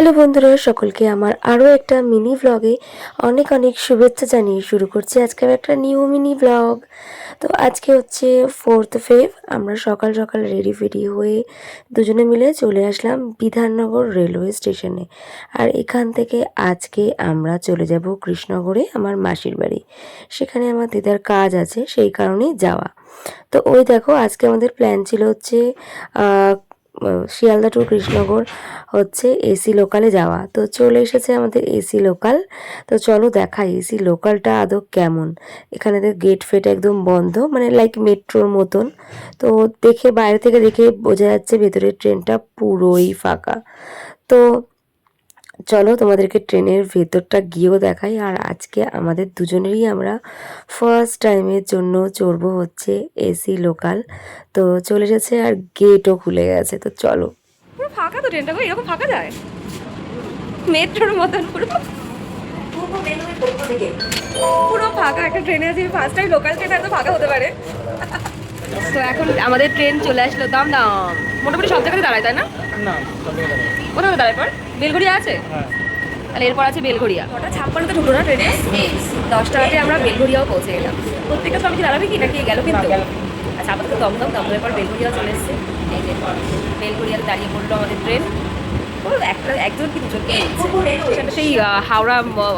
Hello বন্ধুরা, সকলকে আমার আরও একটা মিনি ব্লগে অনেক অনেক শুভেচ্ছা জানিয়ে শুরু করছি আজকে আমি একটা নিউ মিনি ব্লগ। তো আজকে হচ্ছে 4th ফেব। আমরা সকাল সকাল রেডি ফেডি হয়ে দুজনে মিলে চলে আসলাম বিধাননগর রেলওয়ে স্টেশনে। আর এখান থেকে আজকে আমরা চলে যাব কৃষ্ণনগরে আমার মাসির বাড়ি। সেখানে আমার দিদার কাজ আছে, সেই কারণেই যাওয়া। তো ওই দেখো, আজকে আমাদের প্ল্যান ছিল হচ্ছে শিয়ালদা টু কৃষ্ণনগর হচ্ছে এসি লোকালে যাওয়া। তো চলে এসেছে আমাদের এসি লোকাল। তো চলো দেখাই এসি লোকালটা আদৌ কেমন। এখানে গেট ফেট একদম বন্ধ, মানে লাইক মেট্রোর মতন। তো দেখে, বাইরে থেকে দেখে বোঝা যাচ্ছে ভেতরের ট্রেনটা পুরোই ফাঁকা। তো চলো তোমাদেরকে ট্রেনের ভেতরটা গিয়েও দেখাই। আর আজকে আমাদের দুজনেরই আমরা ফার্স্ট টাইমের জন্য চড়বো হচ্ছে এসি লোকাল। তো চলে এসেছে আর গেটও খুলে গেছে। তো চলো। পুরো ফাঁকা তো ট্রেনটা, এরকম ফাঁকা যায় মেট্রোর মতন পুরো ফাঁকা একটা ট্রেনে আছি। ফার্স্ট টাইম লোকাল ট্রেন এত ফাঁকা হতে পারে। তো এখন আমাদের ট্রেন চলে আসলো। দাম মোটামুটি সব জায়গাতে দাঁড়ায়, তাই না? কোথাও দাঁড়ায় পর বেলঘড়িয়া আছে। তাহলে এরপর আছে বেলঘড়িয়া। 9:56 ঢুকলো না ট্রেনে, 10টাতে আমরা বেলঘড়িয়াও পৌঁছে গেলাম। প্রত্যেকটা সবাই দাঁড়াবে কি নাকি গেল কিন্তু। আচ্ছা, আপাতত দমদমের পর বেলঘড়িয়া চলে এসছে। এই যে বেলঘড়িয়াতে দাঁড়িয়ে পড়লো আমাদের ট্রেন। একজন কি দুজন সেই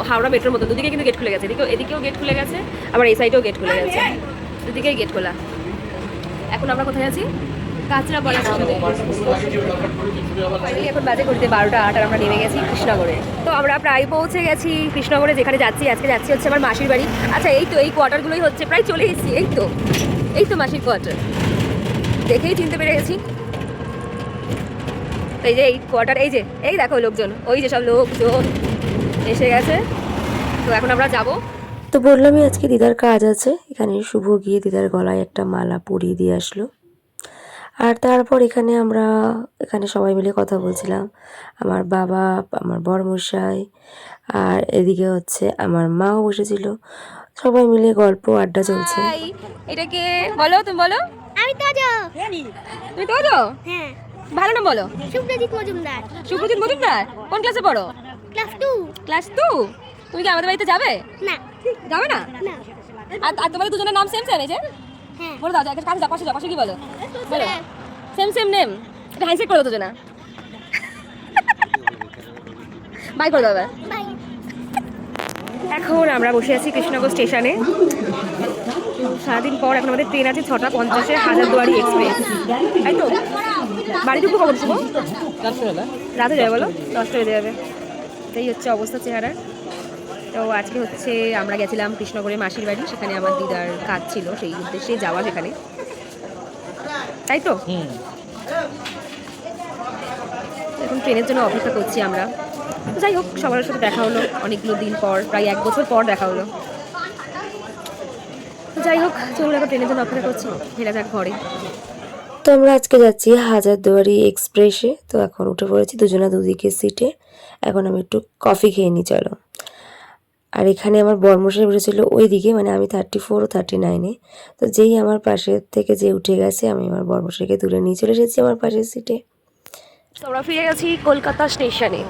হাওড়া মেট্রোর মতো দুদিকে কিন্তু গেট খুলে গেছে। এদিকেও গেট খুলে গেছে, আবার এই সাইডেও গেট খুলে গেছে, দুদিকেই গেট খোলা। এখন আমরা কোথায় আছি? কাঁচরাপাড়া স্টেশনে। এখন বাজে ঘড়িতে 12:08 আর আমরা নেমে গেছি কৃষ্ণনগরে। তো আমরা প্রায় পৌঁছে গেছি কৃষ্ণনগরে, যেখানে যাচ্ছি আজকে হচ্ছে আমার মাসির বাড়ি। আচ্ছা, এই তো এই কোয়ার্টারগুলোই হচ্ছে, প্রায় চলে এসেছি। এই তো মাসির কোয়ার্টার, দেখেই চিনতে পেরে গেছি। এই যে এই কোয়ার্টার, এই দেখো লোকজন, ওই যে সব লোকজন এসে গেছে। তো এখন আমরা যাব। তো বললামই আজকে দিদার কাজ আছে। এখানে শুভ গিয়ে দিদার গলায় একটা মালা পরিয়ে দিয়ে আসলো। আর তারপর এখানে সবাই মিলে কথা বলছিলাম। আমার বাবা, আমার বড়মশাই, আর এদিকে হচ্ছে আমার মাও বসেছিল। সবাই মিলে গল্প আড্ডা চলছে। এটা কে বলো? তুমি বলো। আমি তোজো। তুমি তোজো? হ্যাঁ। ভালো নাম বলো। সুপ্রজিৎ মজুমদার। সুপ্রজিৎ মজুমদার কোন ক্লাসে পড়ো? ক্লাস 2। ক্লাস 2? তুমি কি আমাদের বাড়িতে যাবে? না। যাবে না? না। আর তোমাদের দুজনের নাম সেম এই যে? হ্যাঁ। বলে দাও, কাছে যাও, পাশে কি বলো? বলো সেম নেম। এটা হ্যান্ডশেক করে দাও দুজনা। বাই করে দাও। বাই। এখন আমরা বসে আছি কৃষ্ণনগর স্টেশনে। সারাদিন পর এখন আমাদের ট্রেন আছে 6:50-এ, হাজারদুয়ারি এক্সপ্রেস। তাই তো? বাড়ি ঢুকবো কখন? শুভ রাতে যাবে বলো, 10টা বেজে যাবে। এই হচ্ছে অবস্থা চেহারা। তো আজকে হচ্ছে আমরা গেছিলাম কৃষ্ণনগরে মাসির বাড়ি, সেখানে আমার দিদার কাজ ছিল, সেই উদ্দেশ্যে যাওয়া সেখানে। তাই তো? এখন ট্রেনের জন্য অপেক্ষা করছি আমরা। যাই হোক, সবার সাথে দেখা হলো অনেকগুলো দিন পর, প্রায় 1 বছর পর দেখা হলো। যাই হোক, চলুন এখন ট্রেনের জন্য অপেক্ষা করছি, ফেরা যাক ঘরে। তো আমরা আজকে যাচ্ছি হাজারদুয়ারি এক্সপ্রেসে। তো এখন উঠে পড়েছি দুজনা দুদিকে সিটে। এখন আমি একটু কফি খেয়ে নিই, চলো। আর এখানে আমার বরমশাই বসেছিল ওই দিকে, মানে আমি 34 ও 39-এ। তো যেই আমার পাশের থেকে যে উঠে গেছে, আমি আমার বরমশাইকে তুলে নিয়ে চলে এসেছি আমার পাশের সিটে। তো আমরা ফিরে গেছি কলকাতা স্টেশনে।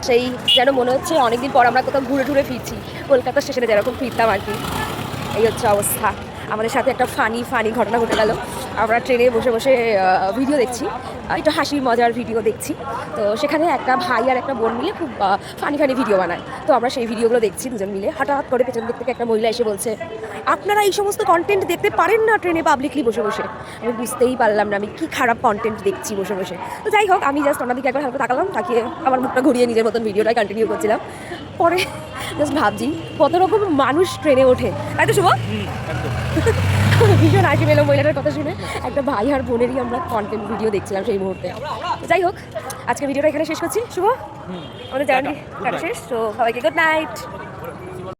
সেই যেন মনে হচ্ছে অনেকদিন পর আমরা কোথাও ঘুরে ফিরছি, কলকাতা স্টেশনে যেরকম ফিরতাম আর কি। এই হচ্ছে অবস্থা। আমাদের সাথে একটা ফানি ঘটনা ঘটে গেল। আমরা ট্রেনে বসে ভিডিও দেখছি, একটু হাসি মজার ভিডিও দেখছি। তো সেখানে একটা ভাই আর একটা বোন মিলে খুব ফানি ভিডিও বানায়। তো আমরা সেই ভিডিওগুলো দেখছি দুজন মিলে। হঠাৎ করে পেছন দিক থেকে একটা মহিলা এসে বলছে, আপনারা এই সমস্ত কন্টেন্ট দেখতে পারেন না ট্রেনে পাবলিকলি বসে। আমি বুঝতেই পারলাম না আমি কি খারাপ কন্টেন্ট দেখছি বসে। তো যাই হোক, আমি জাস্ট ওনার দিকে একবার হালকা তাকালাম, তাকিয়ে আমার মুখটা ঘুরিয়ে নিজের মতন ভিডিওটা কন্টিনিউ করছিলাম। পরে জাস্ট ভাবছি কত রকম মানুষ ট্রেনে ওঠে, তাই তো শুভ? ভীষণ হাসি পেল মহিলাটার কথা শুনে। একটা ভাই আর বোনেরই আমরা কন্টেন্ট ভিডিও দেখছিলাম সেই মুহূর্তে। যাই হোক, আজকে ভিডিওটা এখানে শেষ করছি। শুভ, আমাদের জার্নি শেষ। তো সবাইকে গুড নাইট।